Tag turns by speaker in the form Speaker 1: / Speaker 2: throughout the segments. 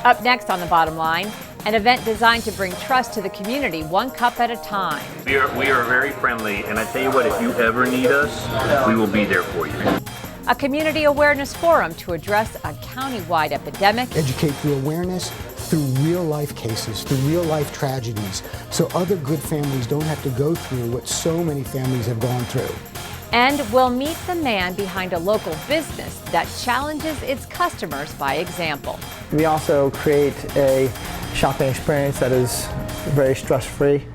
Speaker 1: Up next on The Bottom Line, an event designed to bring trust to the community one cup at a time.
Speaker 2: We are very friendly, and I tell you what, if you ever need us, we will be there for you.
Speaker 1: A community awareness forum to address a county-wide epidemic.
Speaker 3: Educate through awareness, through real-life cases, through real-life tragedies, so other good families don't have to go through what so many families have gone through.
Speaker 1: And we'll meet the man behind a local business that challenges its customers by example.
Speaker 4: We also create a shopping experience that is very stress-free.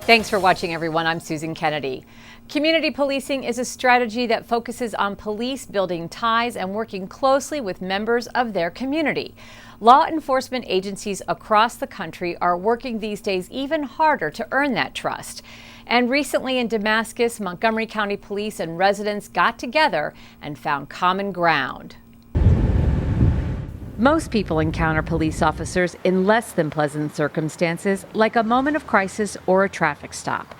Speaker 1: Thanks for watching, everyone. I'm Susan Kennedy. Community policing is a strategy that focuses on police building ties and working closely with members of their community. Law enforcement agencies across the country are working these days even harder to earn that trust. And recently in Damascus, Montgomery County Police and residents got together and found common ground. Most people encounter police officers in less than pleasant circumstances, like a moment of crisis or a traffic stop.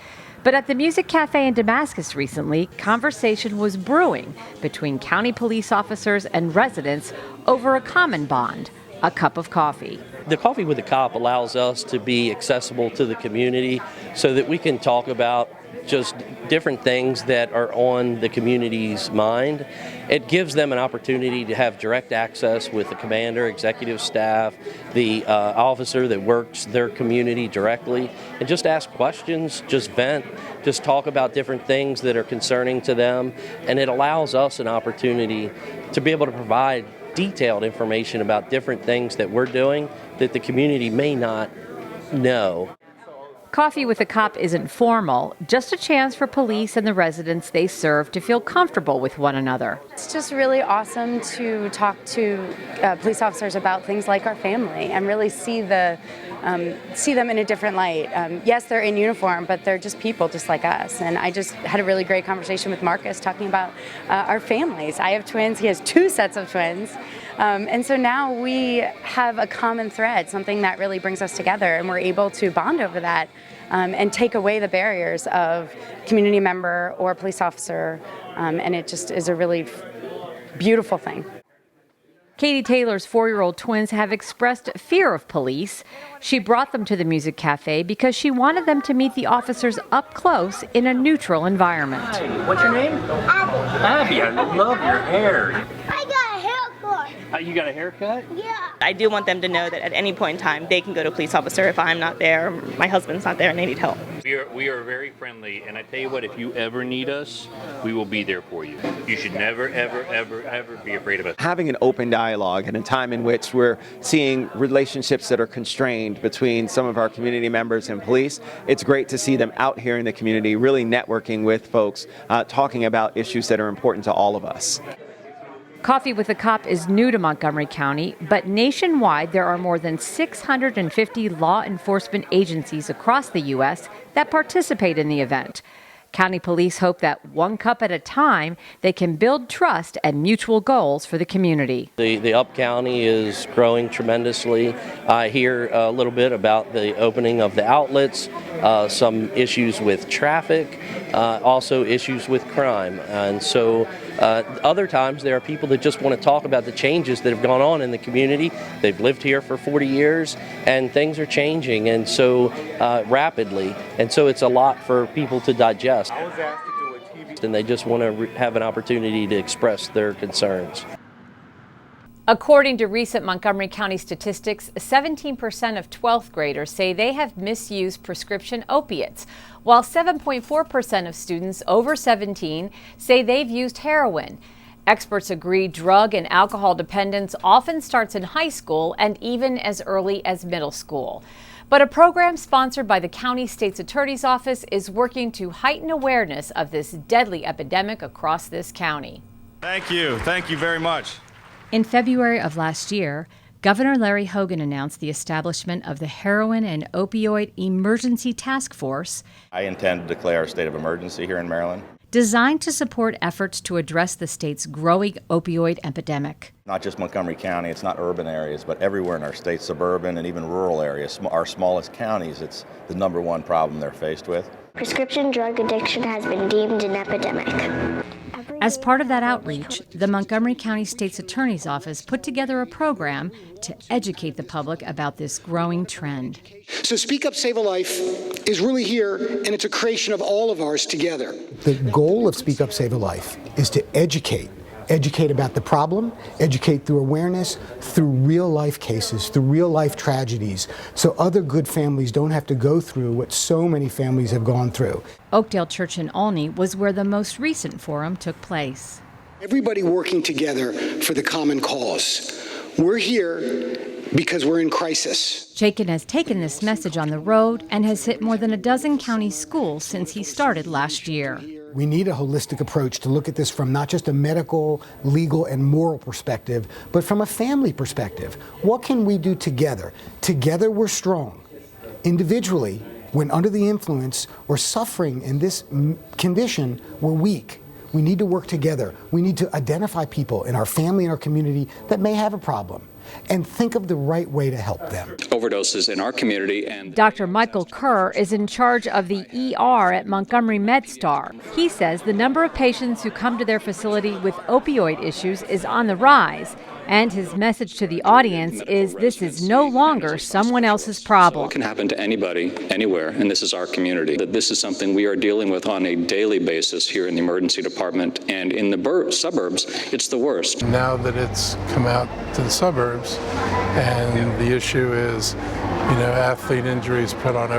Speaker 1: But at the Music Cafe in Damascus recently, conversation was brewing between county police officers and residents over a common bond, a cup of coffee.
Speaker 5: The Coffee with a Cop allows us to be accessible to the community so that we can talk about just different things that are on the community's mind. It gives them an opportunity to have direct access with the commander, executive staff, the officer that works their community directly, and just ask questions, just vent, just talk about different things that are concerning to them. And it allows us an opportunity to be able to provide detailed information about different things that we're doing that the community may not know.
Speaker 1: Coffee with a Cop isn't formal, just a chance for police and the residents they serve to feel comfortable with one another.
Speaker 6: It's just really awesome to talk to police officers about things like our family and really see them in a different light. Yes, they're in uniform, but they're just people just like us. And I just had a really great conversation with Marcus talking about our families. I have twins, he has 2 sets of twins. And so now we have a common thread, something that really brings us together, and we're able to bond over that and take away the barriers of community member or police officer, and it just is a really beautiful thing.
Speaker 1: Katie Taylor's 4-year-old twins have expressed fear of police. She brought them to the Music Cafe because she wanted them to meet the officers up close in a neutral environment.
Speaker 2: Hi, what's your name? Abby. I love your hair.
Speaker 7: I got a haircut.
Speaker 2: You got a haircut?
Speaker 7: Yeah.
Speaker 8: I do want them to know that at any point in time they can go to a police officer if I'm not there, my husband's not there, and they need help.
Speaker 2: We are very friendly, and I tell you what, if you ever need us, we will be there for you. You should never, ever, ever, ever be afraid of us.
Speaker 9: Having an open dialogue in a time in which we're seeing relationships that are constrained between some of our community members and police, it's great to see them out here in the community, really networking with folks, talking about issues that are important to all of us.
Speaker 1: Coffee with a Cop is new to Montgomery County, but nationwide there are more than 650 law enforcement agencies across the U.S. that participate in the event. County police hope that one cup at a time, they can build trust and mutual goals for the community.
Speaker 5: The Up County is growing tremendously. I hear a little bit about the opening of the outlets, some issues with traffic, also issues with crime. And so other times there are people that just want to talk about the changes that have gone on in the community. They've lived here for 40 years and things are changing, and so rapidly. And so it's a lot for people to digest. And they just want to have an opportunity to express their concerns.
Speaker 1: According to recent Montgomery County statistics, 17% of 12th graders say they have misused prescription opiates, while 7.4% of students over 17 say they've used heroin. Experts agree drug and alcohol dependence often starts in high school and even as early as middle school. But a program sponsored by the County State's Attorney's Office is working to heighten awareness of this deadly epidemic across this county.
Speaker 10: Thank you very much.
Speaker 1: In February of last year, Governor Larry Hogan announced the establishment of the Heroin and Opioid Emergency Task Force.
Speaker 11: I intend to declare a state of emergency here in Maryland.
Speaker 1: designed to support efforts to address the state's growing opioid epidemic.
Speaker 7: Not just Montgomery County, it's not urban areas, but everywhere in our state, suburban and even rural areas, our smallest counties, it's the #1 problem they're faced with.
Speaker 11: Prescription drug addiction has been deemed an epidemic.
Speaker 1: As part of that outreach, the Montgomery County State's Attorney's Office put together a program to educate the public about this growing trend.
Speaker 12: So Speak Up, Save a Life is really here, and it's a creation of all of ours together.
Speaker 3: The goal of Speak Up, Save a Life is to educate about the problem, educate through awareness, through real life cases, through real life tragedies, so other good families don't have to go through what so many families have gone through.
Speaker 1: Oakdale Church in Olney was where the most recent forum took place.
Speaker 12: Everybody working together for the common cause. We're here because we're in crisis.
Speaker 1: Chaikin has taken this message on the road and has hit more than a dozen county schools since he started last year.
Speaker 3: We need a holistic approach to look at this from not just a medical, legal, and moral perspective, but from a family perspective. What can we do together? Together we're strong. Individually, when under the influence or suffering in this condition, we're weak. We need to work together. We need to identify people in our family and our community that may have a problem and think of the right way to help them.
Speaker 13: Overdoses in our community. And
Speaker 1: Dr. Michael Kerr is in charge of the ER at Montgomery MedStar. He says the number of patients who come to their facility with opioid issues is on the rise. And his message to the audience is this is no longer someone else's problem.
Speaker 13: It can happen to anybody, anywhere, and this is our community. That this is something we are dealing with on a daily basis here in the emergency department, and in the suburbs, it's the worst.
Speaker 14: Now that it's come out to the suburbs, and the issue is, athlete injuries put on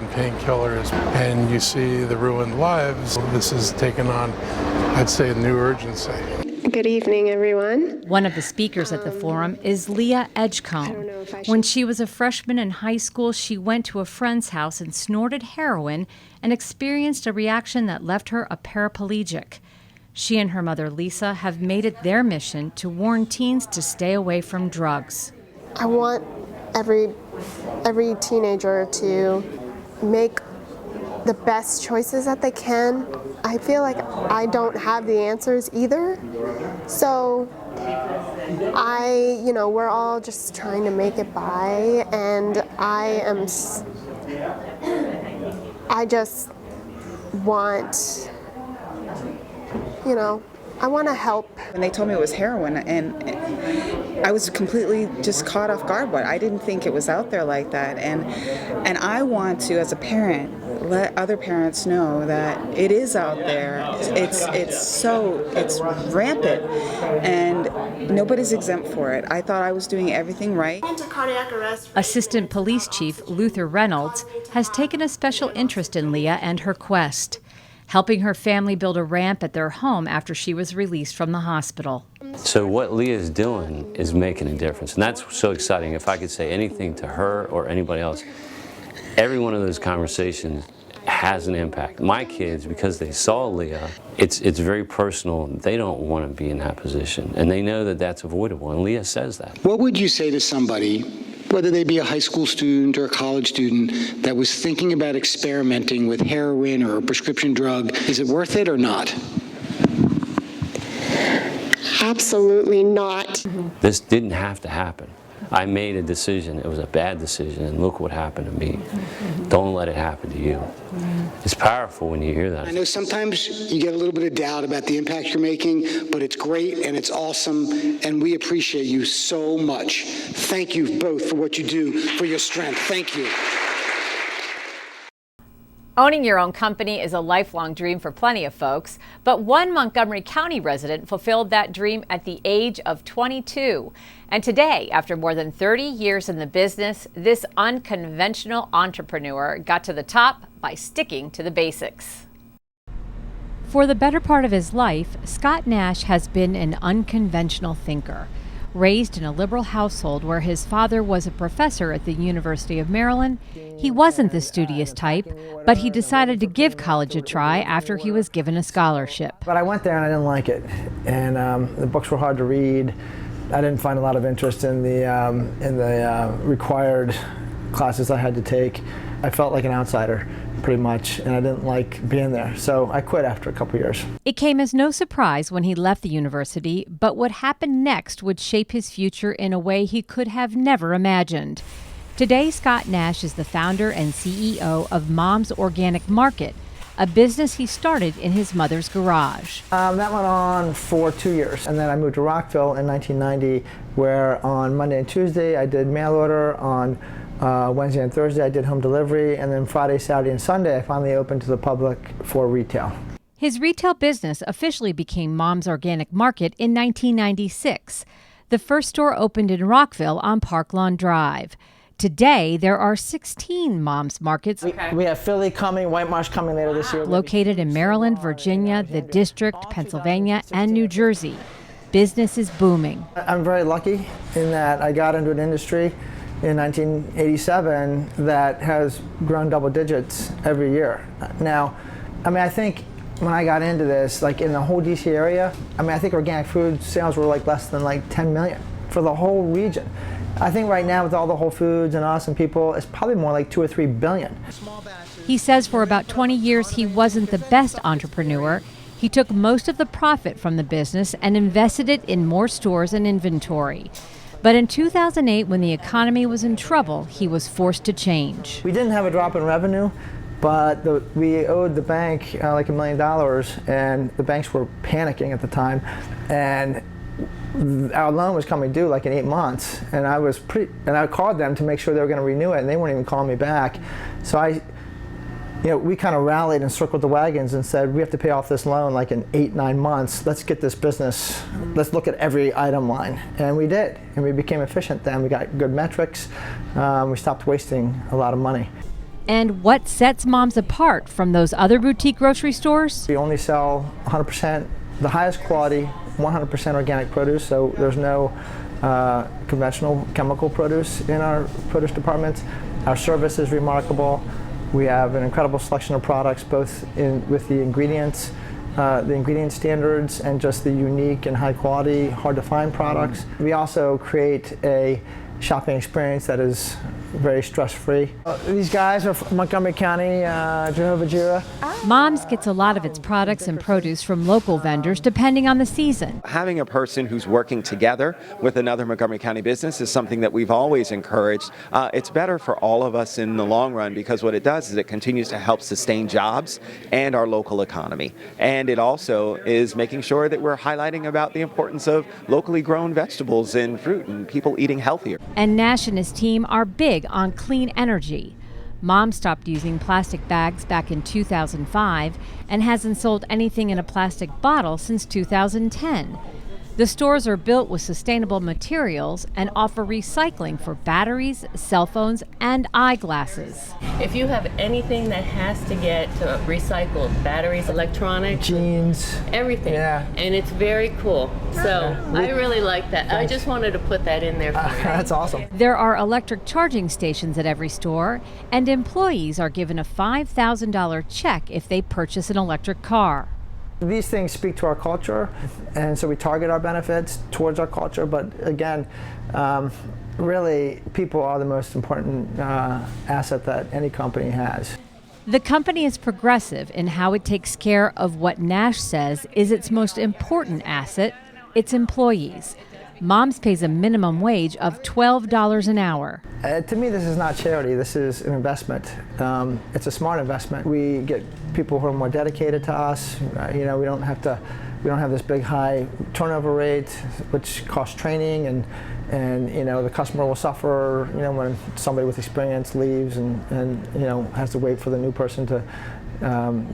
Speaker 14: painkillers, and you see the ruined lives, this has taken on, I'd say, a new urgency.
Speaker 15: Good evening, everyone.
Speaker 1: One of the speakers at the forum is Leah Edgecombe. When she was a freshman in high school, she went to a friend's house and snorted heroin and experienced a reaction that left her a paraplegic. She and her mother, Lisa, have made it their mission to warn teens to stay away from drugs.
Speaker 15: I want every teenager to make the best choices that they can. I feel like I don't have the answers either. So we're all just trying to make it by, and I just want, I want to help.
Speaker 16: When they told me it was heroin, and I was completely just caught off guard. But I didn't think it was out there like that. And I want to, as a parent, let other parents know that it is out there. It's rampant, and nobody's exempt for it. I thought I was doing everything right.
Speaker 1: Assistant Police Chief Luther Reynolds has taken a special interest in Leah and her quest, helping her family build a ramp at their home after she was released from the hospital.
Speaker 17: So what Leah's doing is making a difference, and that's so exciting. If I could say anything to her or anybody else, every one of those conversations has an impact. My kids, because they saw Leah, it's very personal. They don't want to be in that position, and they know that that's avoidable, and Leah says that.
Speaker 12: What would you say to somebody, whether they be a high school student or a college student, that was thinking about experimenting with heroin or a prescription drug? Is it worth it or not?
Speaker 15: Absolutely not.
Speaker 17: This didn't have to happen. I made a decision. It was a bad decision, and look what happened to me. Don't let it happen to you. It's powerful when you hear that.
Speaker 12: I know sometimes you get a little bit of doubt about the impact you're making, but it's great and it's awesome, and we appreciate you so much. Thank you both for what you do, for your strength. Thank you.
Speaker 1: Owning your own company is a lifelong dream for plenty of folks, but one Montgomery County resident fulfilled that dream at the age of 22. And today, after more than 30 years in the business, this unconventional entrepreneur got to the top by sticking to the basics. For the better part of his life, Scott Nash has been an unconventional thinker. Raised in a liberal household where his father was a professor at the University of Maryland, he wasn't the studious type, but he decided to give college a try after he was given a scholarship.
Speaker 4: But I went there and I didn't like it, and the books were hard to read. I didn't find a lot of interest in the required classes I had to take. I felt like an outsider pretty much, and I didn't like being there. So I quit after a couple years.
Speaker 1: It came as no surprise when he left the university, but what happened next would shape his future in a way he could have never imagined. Today, Scott Nash is the founder and CEO of Mom's Organic Market, a business he started in his mother's garage.
Speaker 4: That went on for 2 years, and then I moved to Rockville in 1990, where on Monday and Tuesday I did mail order, on Wednesday and Thursday I did home delivery, and then Friday, Saturday, and Sunday I finally opened to the public for retail.
Speaker 1: His retail business officially became Mom's Organic Market in 1996. The first store opened in Rockville on Park Lawn Drive. Today, there are 16 Mom's Markets.
Speaker 4: We have Philly coming, White Marsh coming later this year.
Speaker 1: Located in Maryland, Virginia, the District, Pennsylvania, and New Jersey. Business is booming.
Speaker 4: I'm very lucky in that I got into an industry in 1987 that has grown double digits every year. Now, I think when I got into this, like in the whole DC area, I think organic food sales were like less than like 10 million for the whole region. I think right now with all the Whole Foods and us and people, it's probably more like 2 or 3 billion.
Speaker 1: He says for about 20 years he wasn't the best entrepreneur. He took most of the profit from the business and invested it in more stores and inventory. But in 2008, when the economy was in trouble, he was forced to change.
Speaker 4: We didn't have a drop in revenue, but we owed the bank like $1 million, and the banks were panicking at the time. And our loan was coming due like in 8 months, and I called them to make sure they were going to renew it, and they weren't even calling me back. So we kind of rallied and circled the wagons and said, we have to pay off this loan like in 8-9 months. Let's get this business. Let's look at every item line, and we did, and we became efficient then. We got good metrics. We stopped wasting a lot of money.
Speaker 1: And what sets Mom's apart from those other boutique grocery stores?
Speaker 4: We only sell 100% the highest quality, 100% organic produce, so there's no conventional chemical produce in our produce department. Our service is remarkable. We have an incredible selection of products, both with the ingredients, the ingredient standards, and just the unique and high quality, hard to find products. We also create a shopping experience that is very stress-free. These guys are from Montgomery County, Jehovah Jireh.
Speaker 1: Mom's gets a lot of its products and produce from local vendors depending on the season.
Speaker 9: Having a person who's working together with another Montgomery County business is something that we've always encouraged. It's better for all of us in the long run, because what it does is it continues to help sustain jobs and our local economy. And it also is making sure that we're highlighting about the importance of locally grown vegetables and fruit and people eating healthier.
Speaker 1: And Nash and his team are big on clean energy. Mom stopped using plastic bags back in 2005 and hasn't sold anything in a plastic bottle since 2010. The stores are built with sustainable materials and offer recycling for batteries, cell phones, and eyeglasses.
Speaker 18: If you have anything that has to get recycled, batteries, electronics,
Speaker 4: jeans,
Speaker 18: everything,
Speaker 4: yeah.
Speaker 18: And it's very cool. So I really like that. I just wanted to put that in there for you.
Speaker 4: That's awesome.
Speaker 1: There are electric charging stations at every store, and employees are given a $5,000 check if they purchase an electric car.
Speaker 4: These things speak to our culture, and so we target our benefits towards our culture. But again, really, people are the most important asset that any company has.
Speaker 1: The company is progressive in how it takes care of what Nash says is its most important asset, its employees. Mom's pays a minimum wage of $12 an hour.
Speaker 4: To me, this is not charity. This is an investment. It's a smart investment. We get people who are more dedicated to us. We don't have this big high turnover rate, which costs training, and the customer will suffer. When somebody with experience leaves and has to wait for the new person to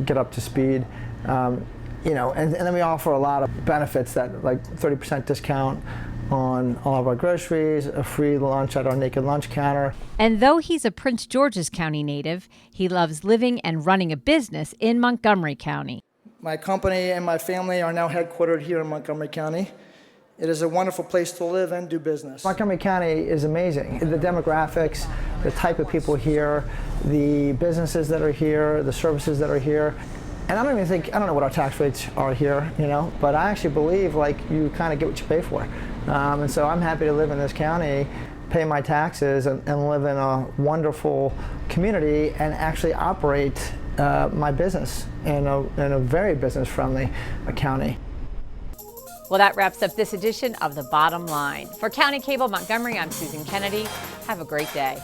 Speaker 4: get up to speed. And then we offer a lot of benefits, that like 30% discount on all of our groceries, a free lunch at our Naked Lunch counter.
Speaker 1: And though he's a Prince George's County native, he loves living and running a business in Montgomery County.
Speaker 4: My company and my family are now headquartered here in Montgomery County. It is a wonderful place to live and do business. Montgomery County is amazing. The demographics, the type of people here, the businesses that are here, the services that are here. And I don't know what our tax rates are here, but I actually believe like you kind of get what you pay for. And so I'm happy to live in this county pay my taxes and live in a wonderful community and actually operate my business in a very business-friendly county.
Speaker 1: Well, that wraps up this edition of The Bottom Line. For County Cable Montgomery, I'm Susan Kennedy. Have a great day.